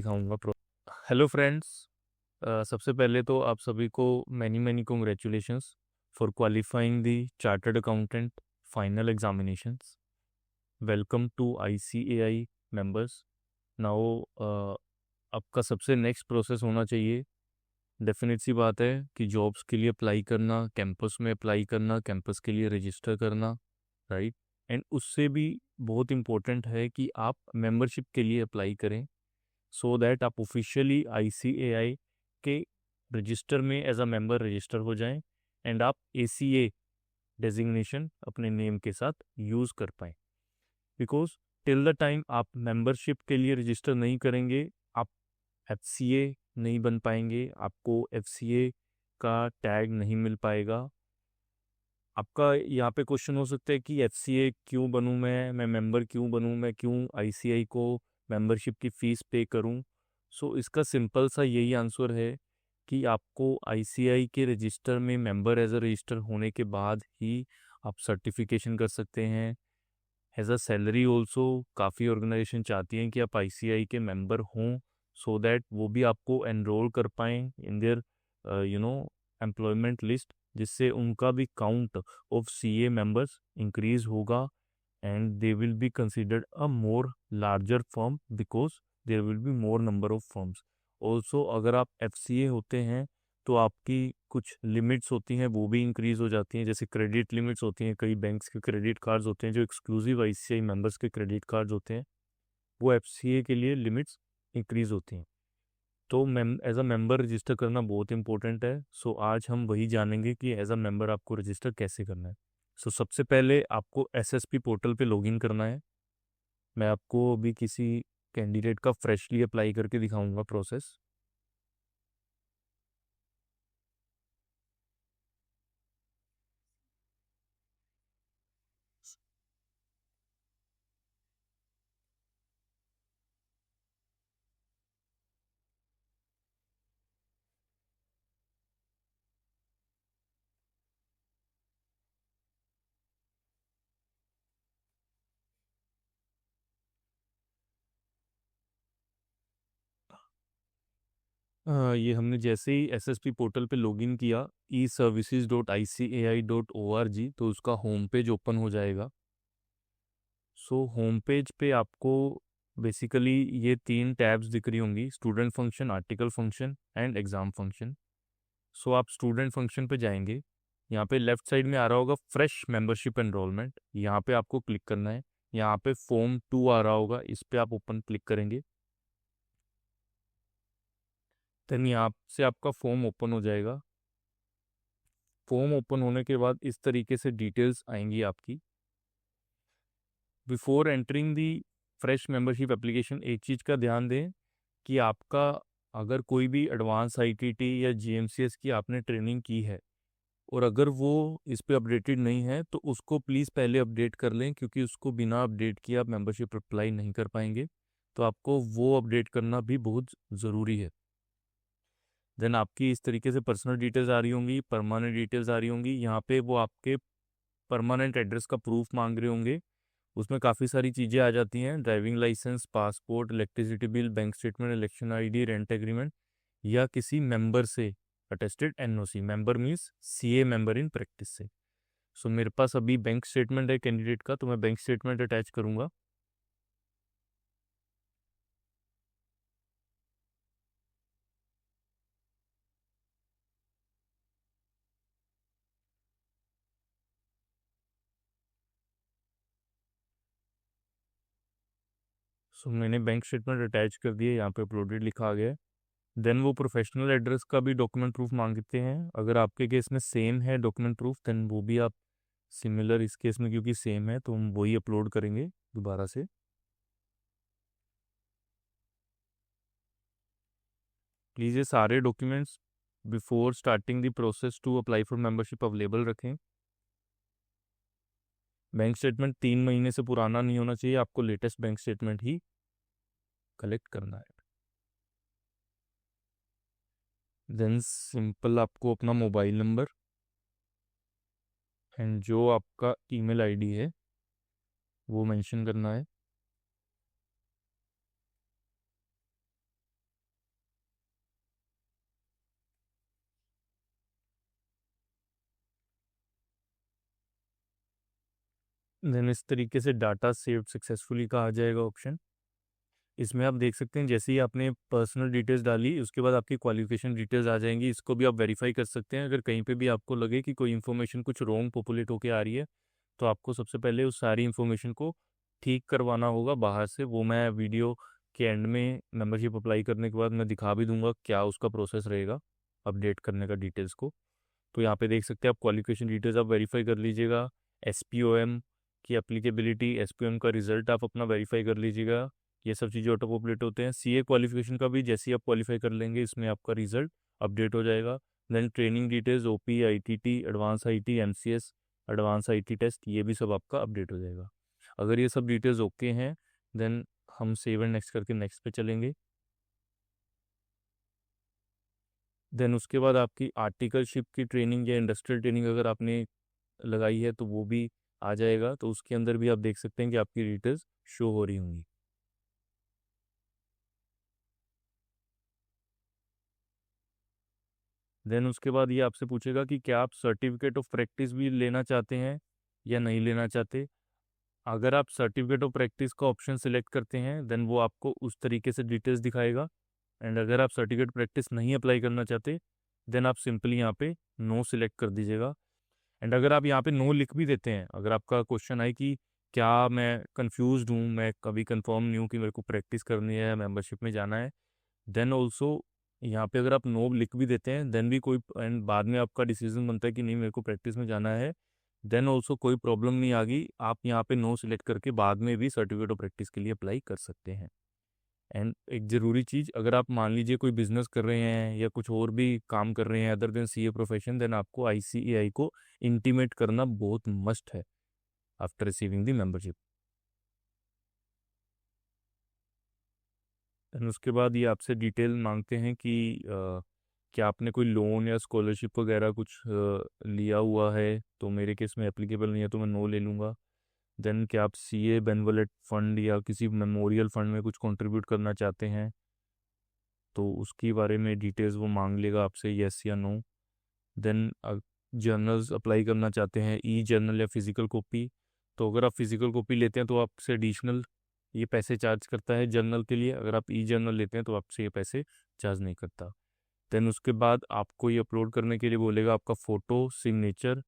दिखाऊंगा pro. Hello friends, सबसे पहले तो आप सभी को many many congratulations for qualifying the chartered accountant final examinations. Welcome to ICAI members. Now आपका सबसे नेक्स्ट प्रोसेस होना चाहिए, डेफिनेट सी बात है कि जॉब्स के लिए अप्लाई करना, कैंपस में अप्लाई करना, कैंपस के लिए रजिस्टर करना, राइट। एंड उससे भी बहुत इम्पोर्टेंट है कि आप मेंबरशिप के लिए अप्लाई करें, सो दैट आप ऑफिशियली आईसीएआई के रजिस्टर में एज अ मेंबर रजिस्टर हो जाएं एंड आप एसीए डेजिग्नेशन अपने नेम के साथ यूज़ कर पाएँ। बिकॉज टिल द टाइम आप मेंबरशिप के लिए रजिस्टर नहीं करेंगे, आप एफसीए नहीं बन पाएंगे, आपको एफसीए का टैग नहीं मिल पाएगा। आपका यहाँ पे क्वेश्चन हो सकता है कि एफसीए क्यों बनूं, मैं मेंबर क्यों बनूं, मैं क्यों आईसीआई को मेंबरशिप की फ़ीस पे करूं। सो इसका सिंपल सा यही आंसर है कि आपको आईसीआई के रजिस्टर में मेंबर एज अ रजिस्टर होने के बाद ही आप सर्टिफिकेशन कर सकते हैं। एज अ सैलरी ऑल्सो काफ़ी ऑर्गेनाइजेशन चाहती हैं कि आप आईसीआई के मेंबर हों, सो दैट वो भी आपको एनरोल कर पाएँ इन देयर एम्प्लॉयमेंट लिस्ट, जिससे उनका भी count of CA members increase होगा and they will be considered a more larger firm because there will be more number of firms. Also अगर आप एफसीए होते हैं तो आपकी कुछ लिमिट्स होती हैं, वो भी इंक्रीज हो जाती हैं। जैसे क्रेडिट लिमिट्स होती हैं, कई बैंक्स के क्रेडिट कार्ड्स होते हैं जो एक्सक्लूसिव आईसीआई मेंबर्स के क्रेडिट कार्ड्स होते हैं, वो एफसीए के लिए लिमिट्स इंक्रीज होती हैं। तो ma'am as a member register करना बहुत इंपॉर्टेंट है। सो आज हम वही जानेंगे कि एज अ मेंबर आपको रजिस्टर कैसे करना है। सो सबसे पहले आपको एसएसपी पोर्टल पे लॉगिन करना है। मैं आपको अभी किसी कैंडिडेट का फ्रेशली अप्लाई करके दिखाऊंगा प्रोसेस। ये हमने जैसे ही एसएसपी पोर्टल पे लॉगिन किया, eservices.icaI.org, तो उसका होम पेज ओपन हो जाएगा। सो होम पेज पे आपको बेसिकली ये तीन टैब्स दिख रही होंगी, student function, article function and exam function. So आप स्टूडेंट फंक्शन पे जाएंगे, यहाँ पे लेफ्ट साइड में आ रहा होगा फ्रेश मेंबरशिप एनरोलमेंट, यहाँ पे आपको क्लिक करना है। यहाँ पे फॉर्म 2 आ रहा होगा, इस पे आप ओपन क्लिक करेंगे। देन यहाँ से आपका फॉर्म ओपन हो जाएगा। फॉर्म ओपन होने के बाद इस तरीके से डिटेल्स आएंगी आपकी। बिफोर एंटरिंग दी फ्रेश मेंबरशिप एप्लीकेशन, एक चीज़ का ध्यान दें कि आपका अगर कोई भी एडवांस आईटीटी या जीएमसीएस की आपने ट्रेनिंग की है और अगर वो इस पे अपडेटेड नहीं है तो उसको प्लीज़ पहले अपडेट कर लें, क्योंकि उसको बिना अपडेट किए आप मेंबरशिप अप्लाई नहीं कर पाएंगे। तो आपको वो अपडेट करना भी बहुत ज़रूरी है। देन आपकी इस तरीके से पर्सनल डिटेल्स आ रही होंगी, परमानेंट डिटेल्स आ रही होंगी। यहाँ पे वो आपके परमानेंट एड्रेस का प्रूफ मांग रहे होंगे। उसमें काफ़ी सारी चीज़ें आ जाती हैं, driving licence, passport, electricity bill, bank statement, election ID, rent agreement या किसी मेंबर से attested NOC. Member means CA member in practice से। सो मेरे पास अभी बैंक स्टेटमेंट है कैंडिडेट का, तो मैं बैंक स्टेटमेंट अटैच करूँगा। सो मैंने बैंक स्टेटमेंट अटैच कर दिए, यहाँ पे अपलोडेड लिखा आ गया है। देन वो प्रोफेशनल एड्रेस का भी डॉक्यूमेंट प्रूफ मांगते हैं। अगर आपके केस में सेम है डॉक्यूमेंट प्रूफ, देन वो भी आप सिमिलर, इस केस में क्योंकि सेम है तो हम वही अपलोड करेंगे दोबारा से। प्लीज़ ये सारे documents before starting the process to apply for membership available रखें। बैंक स्टेटमेंट 3 महीने से पुराना नहीं होना चाहिए, आपको लेटेस्ट बैंक स्टेटमेंट ही कलेक्ट करना है। देन सिंपल आपको अपना मोबाइल नंबर एंड जो आपका ईमेल आईडी है वो मेंशन करना है। देन इस तरीके से डाटा सेव्ड सक्सेसफुली का आ जाएगा ऑप्शन। इसमें आप देख सकते हैं जैसे ही आपने पर्सनल डिटेल्स डाली उसके बाद आपकी क्वालिफिकेशन डिटेल्स आ जाएंगी। इसको भी आप वेरीफाई कर सकते हैं। अगर कहीं पे भी आपको लगे कि कोई इन्फॉर्मेशन कुछ रॉन्ग पॉपुलेट होके आ रही है तो आपको सबसे पहले उस सारी इन्फॉर्मेशन को ठीक करवाना होगा बाहर से। वो मैं वीडियो के एंड में मेंबरशिप अप्लाई करने के बाद मैं दिखा भी दूंगा क्या उसका प्रोसेस रहेगा अपडेट करने का डिटेल्स को। तो यहाँ पे देख सकते हैं आप क्वालिफिकेशन डिटेल्स आप वेरीफाई कर लीजिएगा। एसपीओएम की एप्लीकेबिलिटी, एसपीओएम का रिजल्ट आप अपना वेरीफाई कर लीजिएगा। ये सब चीज़ें ऑटो पॉपुलेट होते हैं। सीए क्वालिफिकेशन का भी जैसे ही आप क्वालिफाई कर लेंगे इसमें आपका रिजल्ट अपडेट हो जाएगा। Then training details, OP, ITT, advance IT, MCS, advance IT test, ये भी सब आपका अपडेट हो जाएगा। अगर ये सब डिटेल्स ओके हैं देन हम सेव एंड नेक्स्ट करके नेक्स्ट पे चलेंगे। देन उसके बाद आपकी आर्टिकलशिप की ट्रेनिंग या इंडस्ट्रियल ट्रेनिंग अगर आपने लगाई है तो वो भी आ जाएगा। तो उसके अंदर भी आप देख सकते हैं कि आपकी डिटेल्स शो हो रही होंगी। देन उसके बाद ये आपसे पूछेगा कि क्या आप सर्टिफिकेट ऑफ प्रैक्टिस भी लेना चाहते हैं या नहीं लेना चाहते। अगर आप सर्टिफिकेट ऑफ प्रैक्टिस का ऑप्शन सिलेक्ट करते हैं देन वो आपको उस तरीके से डिटेल्स दिखाएगा। एंड अगर आप सर्टिफिकेट प्रैक्टिस नहीं अप्लाई करना चाहते देन आप सिंपली यहाँ पे नो सिलेक्ट कर दीजिएगा। एंड अगर आप यहाँ पे नो लिख भी देते हैं, अगर आपका क्वेश्चन है कि क्या मैं कंफ्यूज हूँ, मैं कभी कंफर्म नहीं हूँ कि मेरे को प्रैक्टिस करनी है, मेंबरशिप में जाना है, देन ऑल्सो यहाँ पे अगर आप नो लिख भी देते हैं देन भी कोई, एंड बाद में आपका डिसीजन बनता है कि नहीं मेरे को प्रैक्टिस में जाना है, देन ऑल्सो कोई प्रॉब्लम नहीं आ गई। आप यहाँ पे नो सिलेक्ट करके बाद में भी सर्टिफिकेट ऑफ प्रैक्टिस के लिए अप्लाई कर सकते हैं। एंड एक ज़रूरी चीज़, अगर आप मान लीजिए कोई बिजनेस कर रहे हैं या कुछ और भी काम कर रहे हैं other than CA profession, then आपको आईसीएआई को इंटीमेट करना बहुत मस्ट है after receiving the membership. And उसके बाद ये आपसे डिटेल मांगते हैं कि क्या आपने कोई लोन या स्कॉलरशिप वगैरह कुछ लिया हुआ है। तो मेरे केस में एप्लीकेबल नहीं है तो मैं नो ले लूँगा। देन क्या आप सीए बेनवलेट फंड या किसी मेमोरियल फंड में कुछ कंट्रीब्यूट करना चाहते हैं तो उसके बारे में डिटेल्स वो मांग लेगा आपसे, येस या नो। देन जर्नल्स अप्लाई करना चाहते हैं, ई जर्नल या फिजिकल कॉपी। तो अगर आप फिजिकल कॉपी लेते हैं तो आपसे एडिशनल ये पैसे चार्ज करता है जर्नल के लिए। अगर आप ई जर्नल लेते हैं तो आपसे ये पैसे चार्ज नहीं करता। देन उसके बाद आपको ये अपलोड करने के लिए बोलेगा आपका फ़ोटो, सिग्नेचर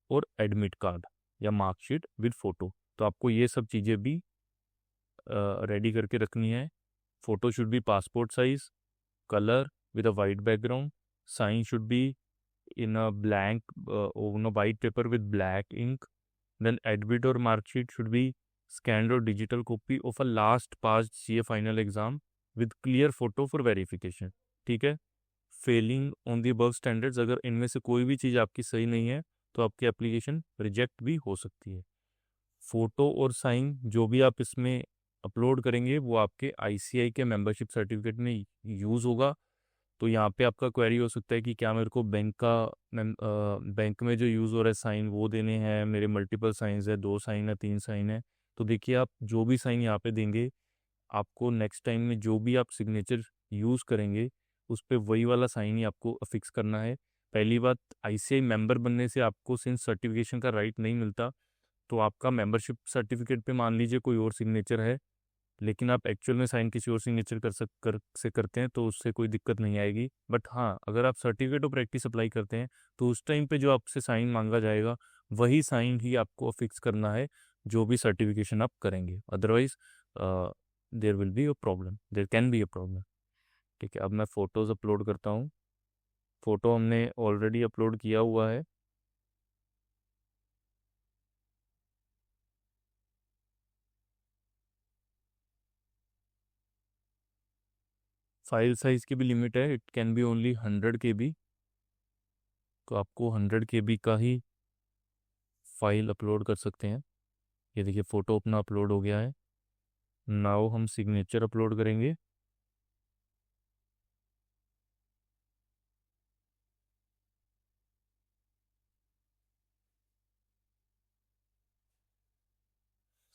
और एडमिट कार्ड या मार्कशीट विद फ़ोटो। तो आपको ये सब चीज़ें भी रेडी करके रखनी है। Photo should be passport size, colour with a white background, sign should be in a blank on a white paper with black ink. Then admit or mark sheet should be scanned or digital copy of a last passed CA final exam with clear photo for verification। ठीक है। Failing on the above standards, अगर इनमें से कोई भी चीज़ आपकी सही नहीं है तो आपकी एप्लीकेशन रिजेक्ट भी हो सकती है। फ़ोटो और साइन जो भी आप इसमें अपलोड करेंगे वो आपके आईसीआई के मेंबरशिप सर्टिफिकेट में यूज़ होगा। तो यहाँ पे आपका क्वेरी हो सकता है कि क्या मेरे को बैंक में जो यूज़ हो रहा है साइन वो देने हैं, मेरे मल्टीपल साइंस है, 2 साइन है, 3 साइन है। तो देखिए आप जो भी साइन यहाँ पे देंगे आपको नेक्स्ट टाइम में जो भी आप सिग्नेचर यूज़ करेंगे उस पर वही वाला साइन ही आपको अफिक्स करना है। पहली बात, आईसीआई मेंबर बनने से आपको सिंस सर्टिफिकेशन का राइट नहीं मिलता तो आपका मेंबरशिप सर्टिफिकेट पे मान लीजिए कोई और सिग्नेचर है लेकिन आप एक्चुअल में साइन किसी और सिग्नेचर कर से करते हैं तो उससे कोई दिक्कत नहीं आएगी। बट हाँ, अगर आप सर्टिफिकेट ऑफ प्रैक्टिस अप्लाई करते हैं तो उस टाइम पे जो आपसे साइन मांगा जाएगा वही साइन ही आपको फिक्स करना है जो भी सर्टिफिकेशन आप करेंगे। Otherwise there will be a problem, there can be a problem. ठीक है, अब मैं फ़ोटोज़ अपलोड करता हूँ। फ़ोटो हमने ऑलरेडी अपलोड किया हुआ है। फाइल साइज़ की भी लिमिट है, it can be only 100 KB। तो आपको 100 KB का ही फाइल अपलोड कर सकते हैं। ये देखिए फ़ोटो अपना अपलोड हो गया है। नाउ हम सिग्नेचर अपलोड करेंगे।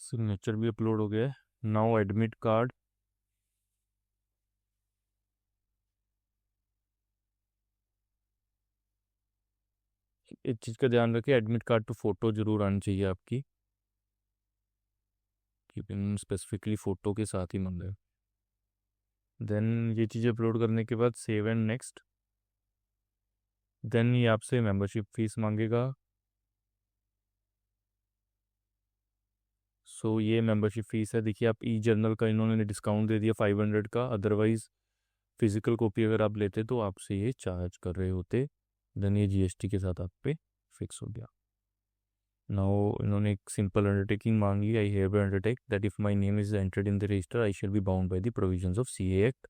सिग्नेचर भी अपलोड हो गया है। Now admit card. एक चीज़ का ध्यान रखिए, एडमिट कार्ड पे फ़ोटो ज़रूर आनी चाहिए आपकी। लेकिन स्पेसिफिकली फ़ोटो के साथ ही मांग रहे हैं। देन ये चीज़ें अपलोड करने के बाद सेव एंड नेक्स्ट। देन ये आपसे मेंबरशिप फीस मांगेगा। सो ये मेंबरशिप फ़ीस है। देखिए आप ई जर्नल का इन्होंने डिस्काउंट दे दिया 500 का, अदरवाइज़ फिज़िकल कॉपी अगर आप लेते तो आपसे ये चार्ज कर रहे होते। देन ये जीएसटी के साथ आप पे फिक्स हो गया। नाउ इन्होंने एक सिंपल अंडरटेकिंग मांगी, I here undertake that if my name is entered in the register I shall be bound by the provisions of CA act.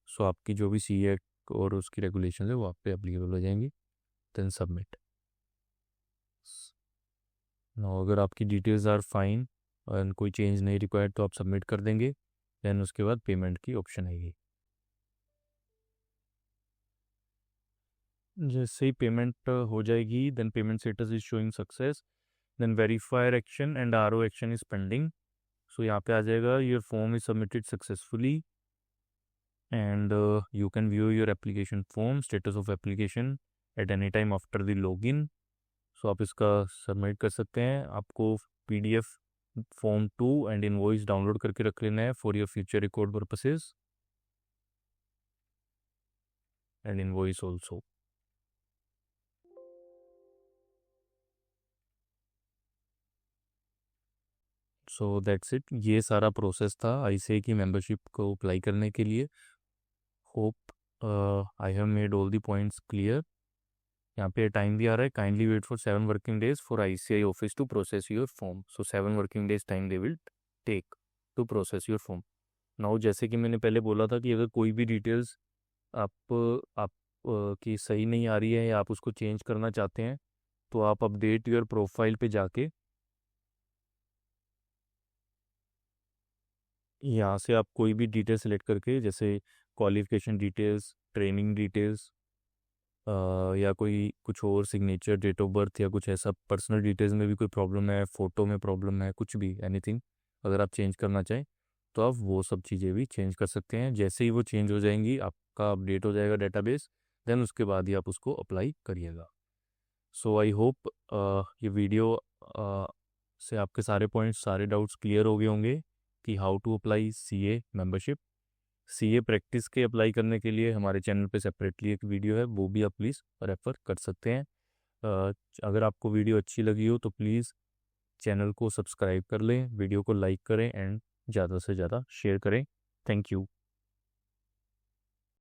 So आपकी जो भी सीए एक्ट और उसकी रेगुलेशन है वो आप पे अप्लीकेबल हो जाएंगी। Then submit. नाउ अगर आपकी डिटेल्स आर फाइन और कोई चेंज नहीं रिक्वायर्ड तो आप सबमिट कर देंगे। देन उसके बाद पेमेंट की ऑप्शन आएगी। जैसे ही पेमेंट हो जाएगी, then payment status is showing success, then verifier action and RO action is pending. So यहाँ पे आ जाएगा your form is submitted successfully and you can view your application form status of application at any time after the login. So आप इसका submit कर सकते हैं। आपको PDF form 2 and invoice download करके रख लेना है for your future record purposes and invoice also. So that's it. ये सारा प्रोसेस था आईसीए की मेंबरशिप को अप्लाई करने के लिए। Hope I have made all the points clear. यहाँ पे टाइम भी आ रहा है, kindly wait for 7 working days for ICAI office to process your form. So 7 working days time they will take to process your form. Now जैसे कि मैंने पहले बोला था कि अगर कोई भी डिटेल्स आप की सही नहीं आ रही है या आप उसको चेंज करना चाहते हैं तो आप अपडेट योर प्रोफाइल पे जाके यहाँ से आप कोई भी डिटेल सेलेक्ट करके, जैसे क्वालिफिकेशन डिटेल्स, ट्रेनिंग डिटेल्स या कोई कुछ और सिग्नेचर, डेट ऑफ बर्थ या कुछ ऐसा पर्सनल डिटेल्स में भी कोई प्रॉब्लम है, फ़ोटो में प्रॉब्लम है, कुछ भी एनीथिंग अगर आप चेंज करना चाहें तो आप वो सब चीज़ें भी चेंज कर सकते हैं। जैसे ही वो चेंज हो जाएंगी आपका अपडेट हो जाएगा डेटाबेस, देन उसके बाद ही आप उसको अप्लाई करिएगा। सो आई होप ये वीडियो से आपके सारे पॉइंट्स, सारे डाउट्स क्लियर हो गए होंगे कि how to apply CA membership. CA practice के अप्लाई करने के लिए हमारे चैनल पे सेपरेटली एक वीडियो है, वो भी आप प्लीज़ रेफ़र कर सकते हैं। अगर आपको वीडियो अच्छी लगी हो तो प्लीज़ चैनल को सब्सक्राइब कर लें, वीडियो को लाइक करें एंड ज़्यादा से ज़्यादा शेयर करें। Thank you.